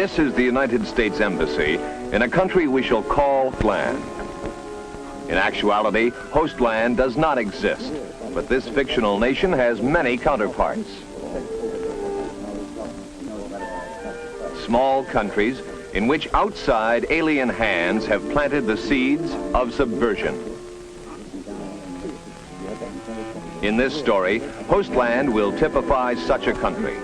This is the United States Embassy in a country we shall call Hostland. In actuality, Hostland does not exist, but this fictional nation has many counterparts. Small countries in which outside alien hands have planted the seeds of subversion. In this story, Hostland will typify such a country.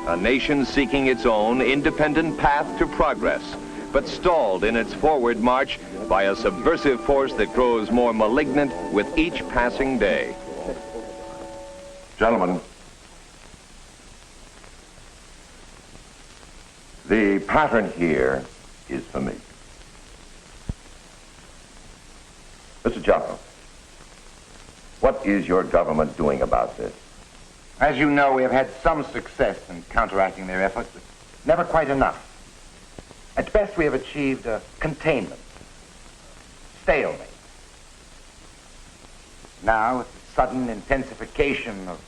A nation seeking its own independent path to progress, but stalled in its forward march by a subversive force that grows more malignant with each passing day. Gentlemen, the pattern here is for me. Mr. Joppa, what is your government doing about this? As you know, we have had some success in counteracting their efforts, but never quite enough. At best, we have achieved containment, stalemate. Now, with the sudden intensification of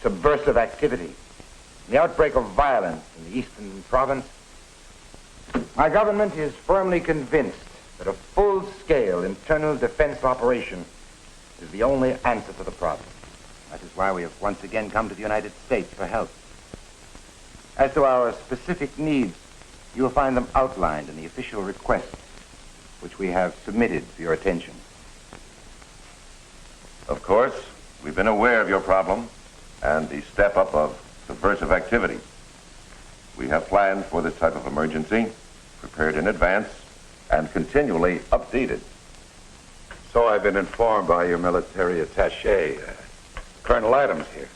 subversive activity, the outbreak of violence in the eastern province, my government is firmly convinced that a full-scale internal defense operation is the only answer to the problem. That is why we have once again come to the United States for help. As to our specific needs, you will find them outlined in the official request, which we have submitted for your attention. Of course, we've been aware of your problem and the step-up of subversive activity. We have planned for this type of emergency, prepared in advance, and continually updated. So I've been informed by your military attaché, Colonel Adams here.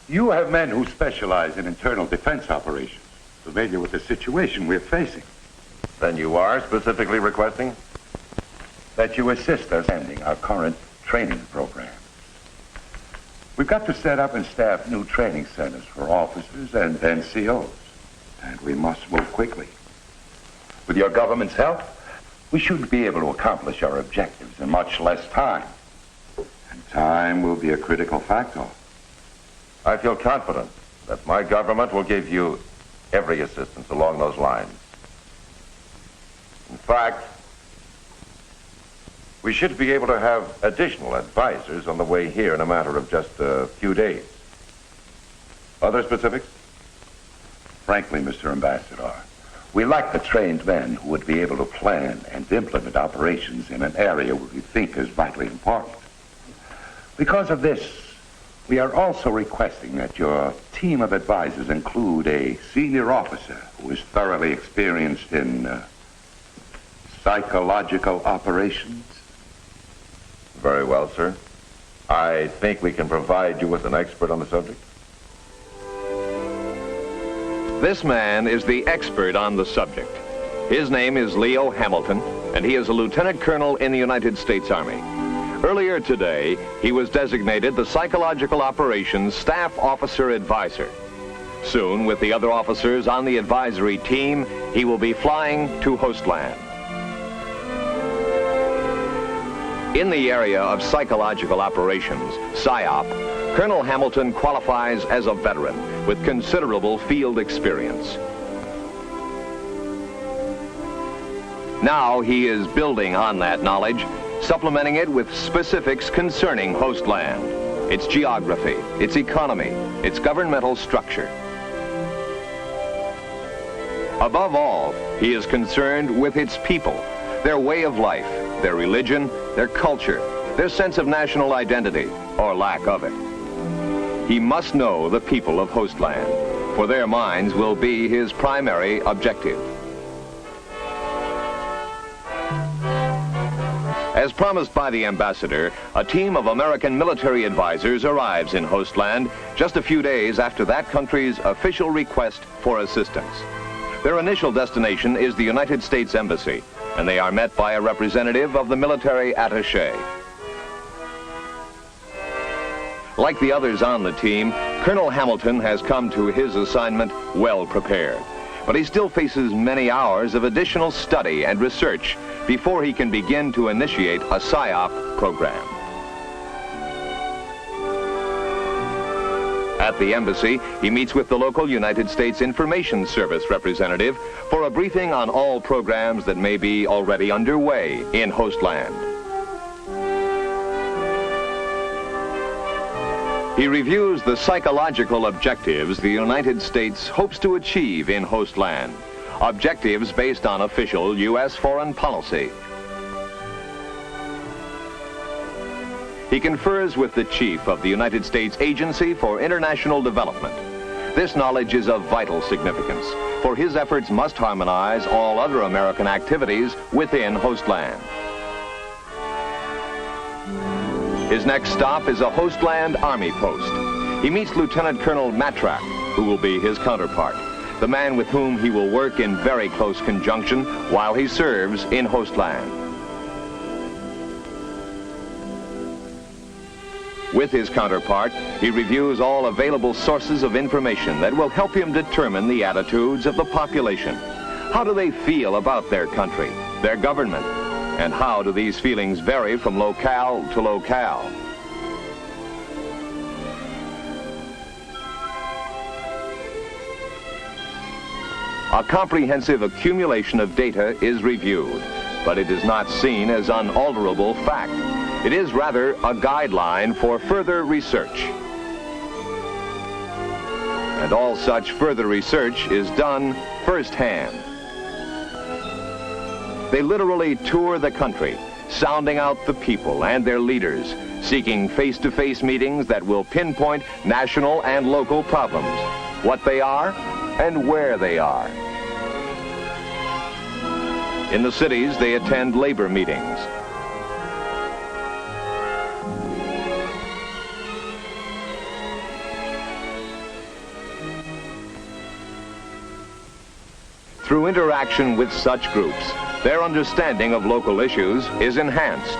You have men who specialize in internal defense operations, familiar with the situation we're facing. Then you are specifically requesting That you assist us in ending our current training program. We've got to set up and staff new training centers for officers and NCOs, and we must move quickly. With your government's help, we should be able to accomplish our objectives in much less time. And time will be a critical factor. I feel confident that my government will give you every assistance along those lines. In fact, we should be able to have additional advisors on the way here in a matter of just a few days. Other specifics? Frankly, Mr. Ambassador, we lack the trained men who would be able to plan and implement operations in an area we think is vitally important. Because of this, we are also requesting that your team of advisors include a senior officer who is thoroughly experienced in psychological operations. Very well, sir. I think we can provide you with an expert on the subject. This man is the expert on the subject. His name is Leo Hamilton, and he is a lieutenant colonel in the United States Army. Earlier today, he was designated the Psychological Operations Staff Officer Advisor. Soon, with the other officers on the advisory team, he will be flying to Hostland. In the area of psychological operations, PSYOP, Colonel Hamilton qualifies as a veteran with considerable field experience. Now he is building on that knowledge, supplementing it with specifics concerning Hostland, its geography, its economy, its governmental structure. Above all, he is concerned with its people, their way of life, their religion, their culture, their sense of national identity, or lack of it. He must know the people of Hostland, for their minds will be his primary objective. As promised by the ambassador, a team of American military advisors arrives in Hostland just a few days after that country's official request for assistance. Their initial destination is the United States Embassy, and they are met by a representative of the military attaché. Like the others on the team, Colonel Hamilton has come to his assignment well prepared, but he still faces many hours of additional study and research before he can begin to initiate a PSYOP program. At the embassy, he meets with the local United States Information Service representative for a briefing on all programs that may be already underway in Hostland. He reviews the psychological objectives the United States hopes to achieve in Hostland, objectives based on official U.S. foreign policy. He confers with the chief of the United States Agency for International Development. This knowledge is of vital significance, for his efforts must harmonize all other American activities within Hostland. His next stop is a Hostland Army post. He meets Lieutenant Colonel Matrak, who will be his counterpart, the man with whom he will work in very close conjunction while he serves in Hostland. With his counterpart, he reviews all available sources of information that will help him determine the attitudes of the population. How do they feel about their country, their government, and how do these feelings vary from locale to locale? A comprehensive accumulation of data is reviewed, but it is not seen as unalterable fact. It is rather a guideline for further research. And all such further research is done firsthand. They literally tour the country, sounding out the people and their leaders, seeking face-to-face meetings that will pinpoint national and local problems, what they are and where they are. In the cities, they attend labor meetings. Through interaction with such groups, their understanding of local issues is enhanced.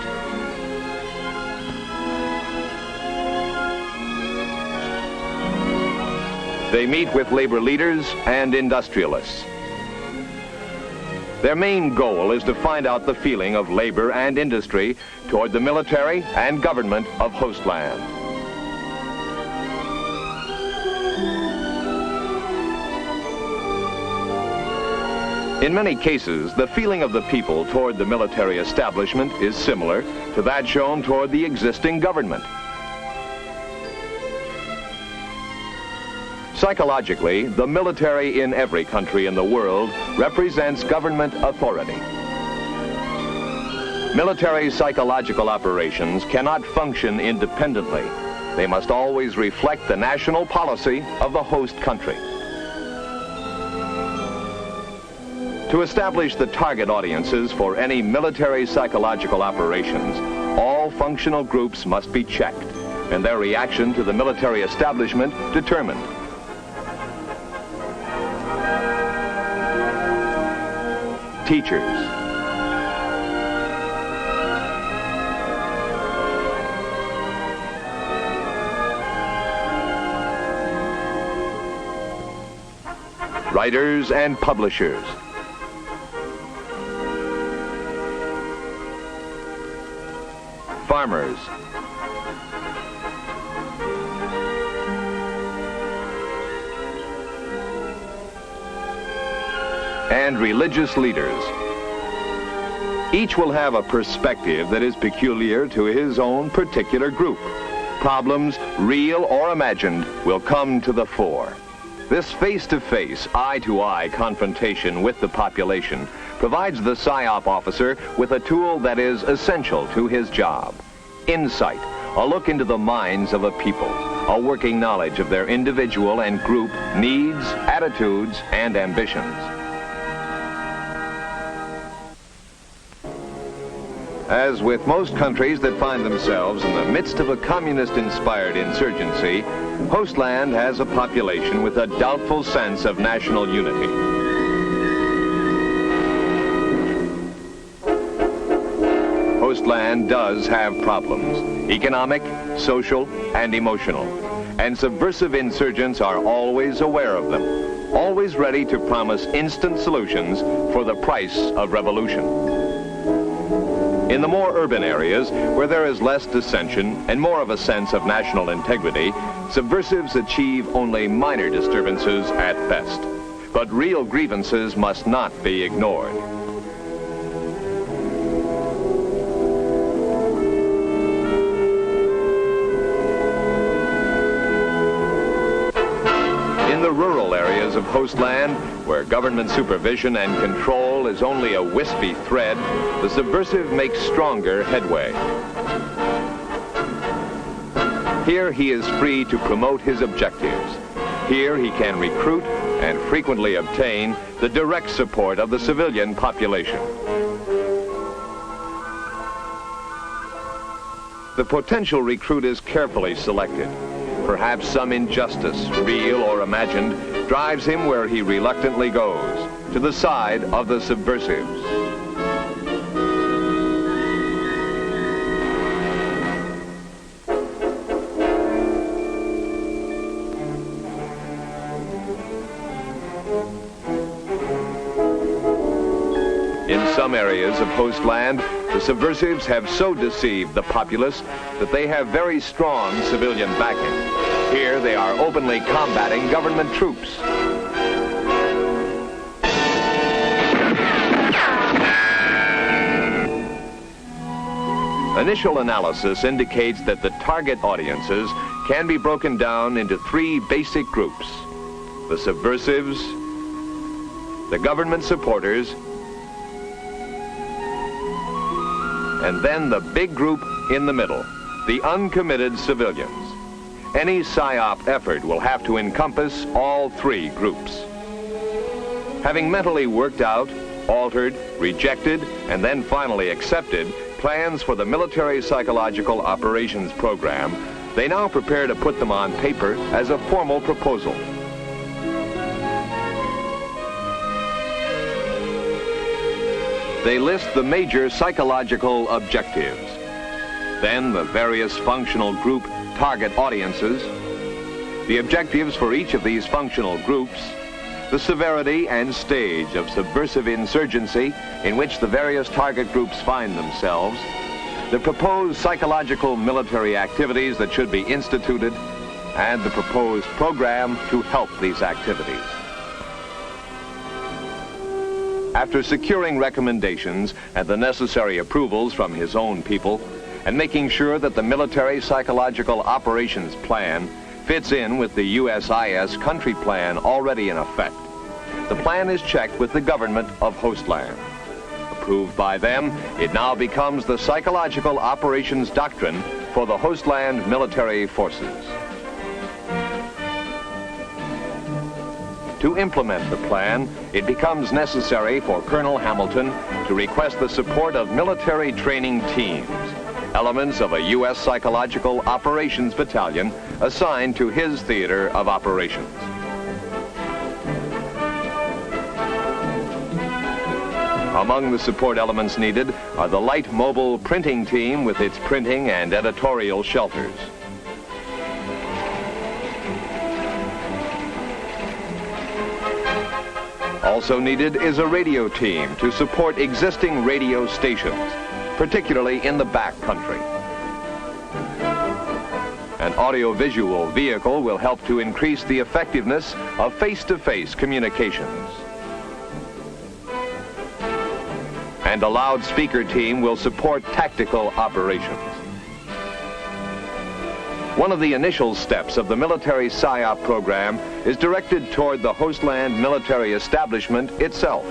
They meet with labor leaders and industrialists. Their main goal is to find out the feeling of labor and industry toward the military and government of Hostland. In many cases, the feeling of the people toward the military establishment is similar to that shown toward the existing government. Psychologically, the military in every country in the world represents government authority. Military psychological operations cannot function independently. They must always reflect the national policy of the host country. To establish the target audiences for any military psychological operations, all functional groups must be checked and their reaction to the military establishment determined. Teachers, writers and publishers, farmers, and religious leaders. Each will have a perspective that is peculiar to his own particular group. Problems, real or imagined, will come to the fore. This face-to-face, eye-to-eye confrontation with the population provides the PSYOP officer with a tool that is essential to his job. Insight, a look into the minds of a people, a working knowledge of their individual and group needs, attitudes, and ambitions. As with most countries that find themselves in the midst of a communist-inspired insurgency, Hostland has a population with a doubtful sense of national unity. Hostland does have problems, economic, social, and emotional, and subversive insurgents are always aware of them, always ready to promise instant solutions for the price of revolution. In the more urban areas, where there is less dissension and more of a sense of national integrity, subversives achieve only minor disturbances at best. But real grievances must not be ignored. In the rural areas of Hostland, where government supervision and control is only a wispy thread, the subversive makes stronger headway. Here he is free to promote his objectives. Here he can recruit and frequently obtain the direct support of the civilian population. The potential recruit is carefully selected. Perhaps some injustice, real or imagined, drives him where he reluctantly goes, to the side of the subversives. In some areas of Hostland, the subversives have so deceived the populace that they have very strong civilian backing. Here they are openly combating government troops. Initial analysis indicates that the target audiences can be broken down into three basic groups: the subversives, the government supporters, and then the big group in the middle, the uncommitted civilians. Any PSYOP effort will have to encompass all three groups. Having mentally worked out, altered, rejected, and then finally accepted plans for the military psychological operations program, they now prepare to put them on paper as a formal proposal. They list the major psychological objectives, then the various functional group target audiences, the objectives for each of these functional groups, the severity and stage of subversive insurgency in which the various target groups find themselves, the proposed psychological military activities that should be instituted, and the proposed program to help these activities. After securing recommendations and the necessary approvals from his own people, and making sure that the military psychological operations plan fits in with the USIS country plan already in effect, the plan is checked with the government of Hostland. Approved by them, it now becomes the psychological operations doctrine for the Hostland military forces. To implement the plan, it becomes necessary for Colonel Hamilton to request the support of military training teams, elements of a U.S. Psychological Operations Battalion assigned to his theater of operations. Among the support elements needed are the light mobile printing team with its printing and editorial shelters. Also needed is a radio team to support existing radio stations, particularly in the back country. An audiovisual vehicle will help to increase the effectiveness of face-to-face communications. And a loudspeaker team will support tactical operations. One of the initial steps of the military PSYOP program is directed toward the Hostland military establishment itself.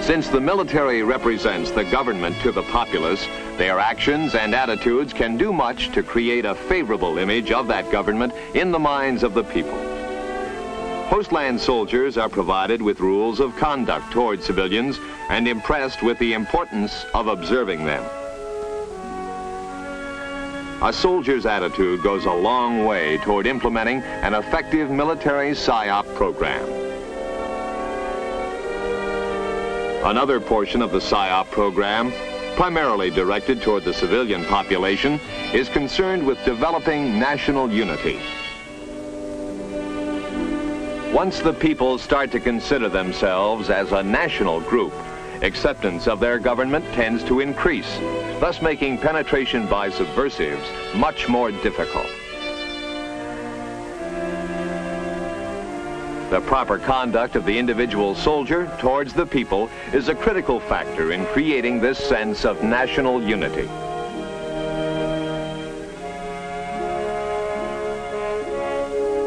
Since the military represents the government to the populace, their actions and attitudes can do much to create a favorable image of that government in the minds of the people. Hostland soldiers are provided with rules of conduct toward civilians and impressed with the importance of observing them. A soldier's attitude goes a long way toward implementing an effective military PSYOP program. Another portion of the PSYOP program, primarily directed toward the civilian population, is concerned with developing national unity. Once the people start to consider themselves as a national group, acceptance of their government tends to increase, thus making penetration by subversives much more difficult. The proper conduct of the individual soldier towards the people is a critical factor in creating this sense of national unity.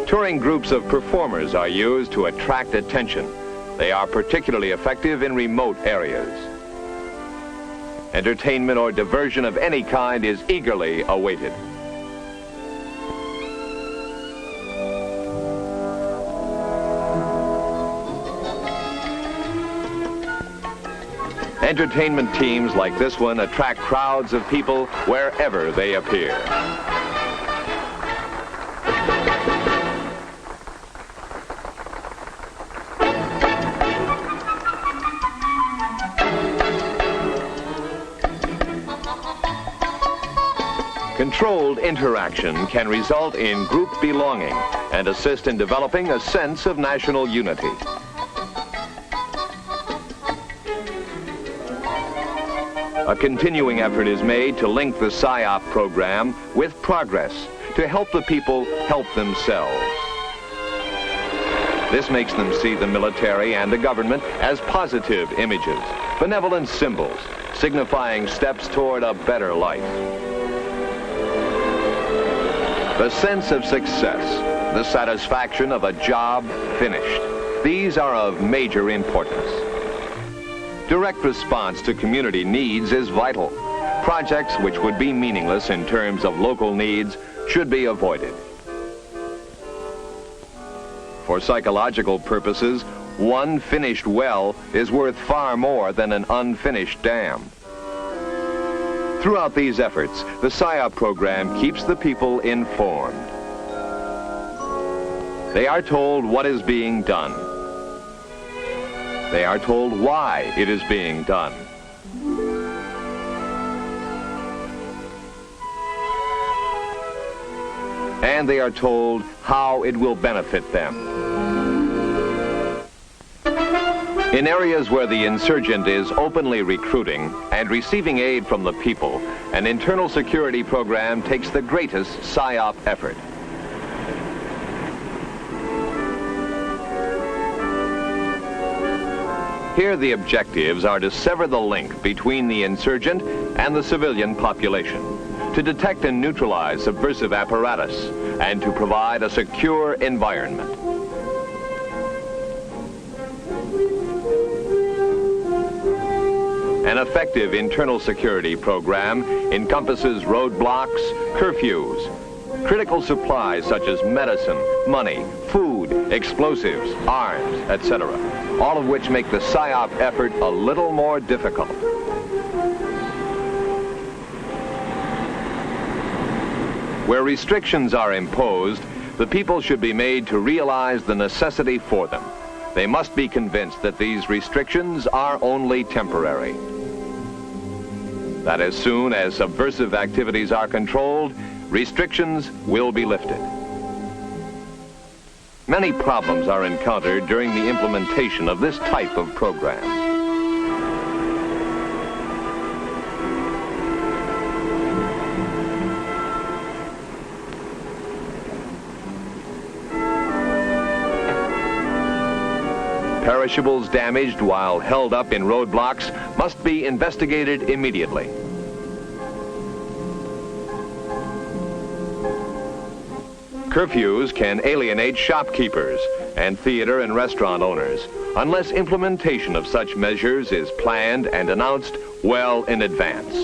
Touring groups of performers are used to attract attention. They are particularly effective in remote areas. Entertainment or diversion of any kind is eagerly awaited. Entertainment teams like this one attract crowds of people wherever they appear. Controlled interaction can result in group belonging and assist in developing a sense of national unity. A continuing effort is made to link the PSYOP program with progress to help the people help themselves. This makes them see the military and the government as positive images, benevolent symbols, signifying steps toward a better life. The sense of success, the satisfaction of a job finished, these are of major importance. Direct response to community needs is vital. Projects which would be meaningless in terms of local needs should be avoided. For psychological purposes, one finished well is worth far more than an unfinished dam. Throughout these efforts, the PSYOP program keeps the people informed. They are told what is being done. They are told why it is being done. And they are told how it will benefit them. In areas where the insurgent is openly recruiting and receiving aid from the people, an internal security program takes the greatest PSYOP effort. Here the objectives are to sever the link between the insurgent and the civilian population, to detect and neutralize subversive apparatus, and to provide a secure environment. An effective internal security program encompasses roadblocks, curfews, critical supplies such as medicine, money, food, explosives, arms, etc., all of which make the PSYOP effort a little more difficult. Where restrictions are imposed, the people should be made to realize the necessity for them. They must be convinced that these restrictions are only temporary. That as soon as subversive activities are controlled, restrictions will be lifted. Many problems are encountered during the implementation of this type of program. Perishables damaged while held up in roadblocks must be investigated immediately. Curfews can alienate shopkeepers and theater and restaurant owners unless implementation of such measures is planned and announced well in advance.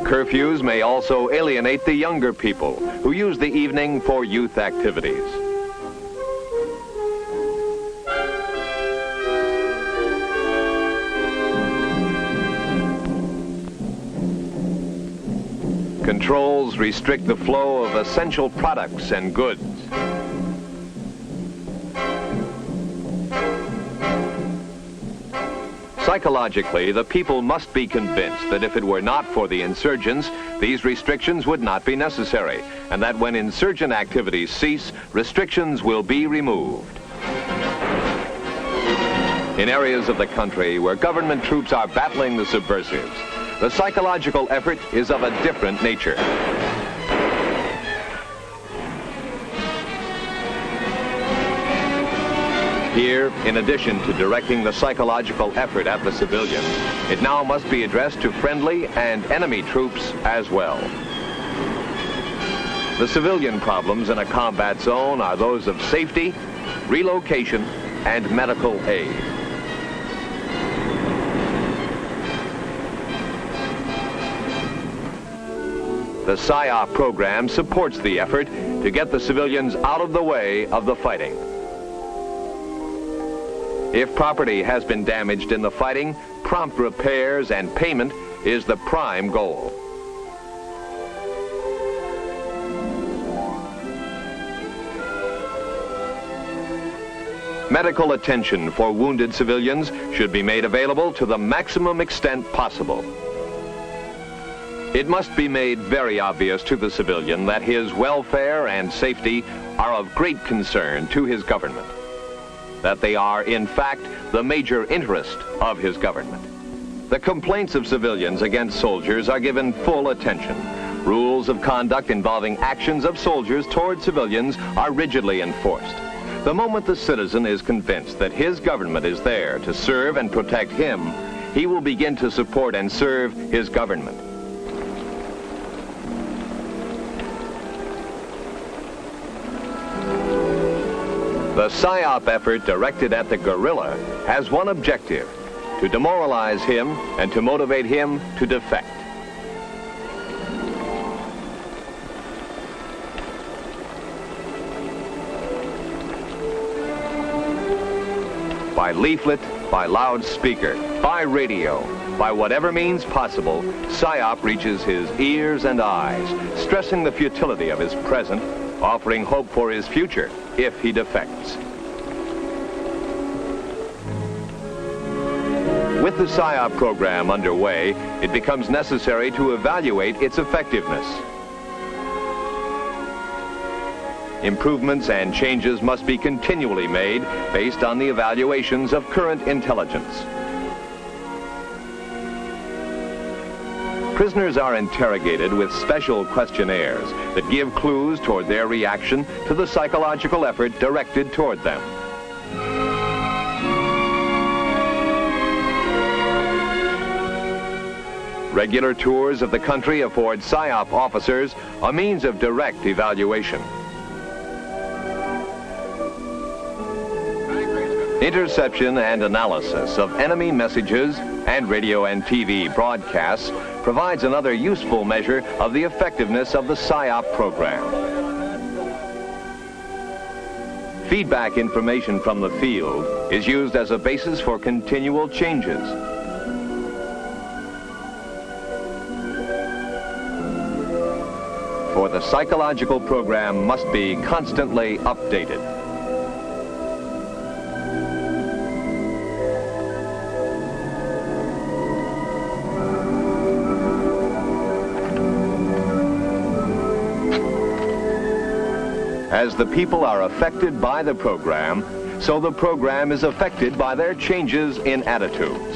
Curfews may also alienate the younger people who use the evening for youth activities. Controls restrict the flow of essential products and goods. Psychologically, the people must be convinced that if it were not for the insurgents, these restrictions would not be necessary, and that when insurgent activities cease, restrictions will be removed. In areas of the country where government troops are battling the subversives, the psychological effort is of a different nature. Here, in addition to directing the psychological effort at the civilians, it now must be addressed to friendly and enemy troops as well. The civilian problems in a combat zone are those of safety, relocation, and medical aid. The PSYOP program supports the effort to get the civilians out of the way of the fighting. If property has been damaged in the fighting, prompt repairs and payment is the prime goal. Medical attention for wounded civilians should be made available to the maximum extent possible. It must be made very obvious to the civilian that his welfare and safety are of great concern to his government, that they are, in fact, the major interest of his government. The complaints of civilians against soldiers are given full attention. Rules of conduct involving actions of soldiers toward civilians are rigidly enforced. The moment the citizen is convinced that his government is there to serve and protect him, he will begin to support and serve his government. The PSYOP effort directed at the guerrilla has one objective: to demoralize him and to motivate him to defect. By leaflet, by loudspeaker, by radio, by whatever means possible, PSYOP reaches his ears and eyes, stressing the futility of his present, offering hope for his future if he defects. With the PSYOP program underway, it becomes necessary to evaluate its effectiveness. Improvements and changes must be continually made based on the evaluations of current intelligence. Prisoners are interrogated with special questionnaires that give clues toward their reaction to the psychological effort directed toward them. Regular tours of the country afford PSYOP officers a means of direct evaluation. Interception and analysis of enemy messages and radio and TV broadcasts provides another useful measure of the effectiveness of the PSYOP program. Feedback information from the field is used as a basis for continual changes. For the psychological program must be constantly updated. As the people are affected by the program, so the program is affected by their changes in attitudes.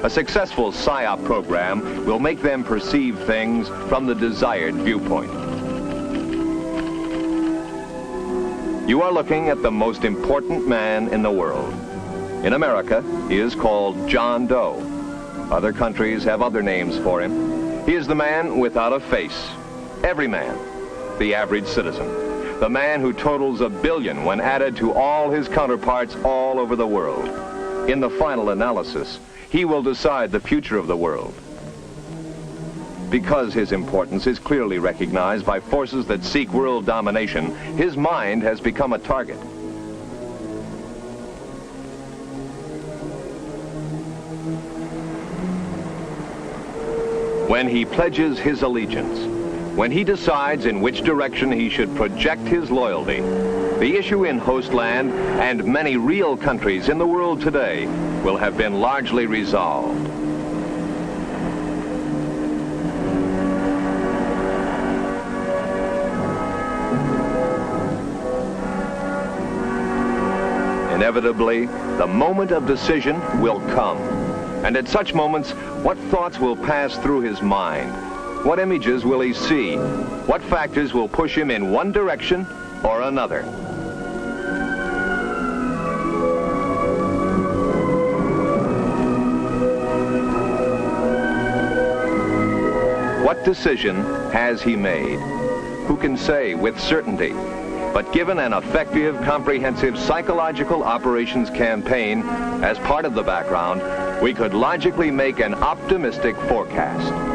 A successful PSYOP program will make them perceive things from the desired viewpoint. You are looking at the most important man in the world. In America, he is called John Doe. Other countries have other names for him. He is the man without a face. Every man, the average citizen. The man who totals 1 billion when added to all his counterparts all over the world. In the final analysis, he will decide the future of the world. Because his importance is clearly recognized by forces that seek world domination, his mind has become a target. When he pledges his allegiance, when he decides in which direction he should project his loyalty, the issue in Hostland and many real countries in the world today will have been largely resolved. In Inevitably, the moment of decision will come. And at such moments, what thoughts will pass through his mind? What images will he see? What factors will push him in one direction or another? What decision has he made? Who can say with certainty? But given an effective, comprehensive psychological operations campaign as part of the background, we could logically make an optimistic forecast.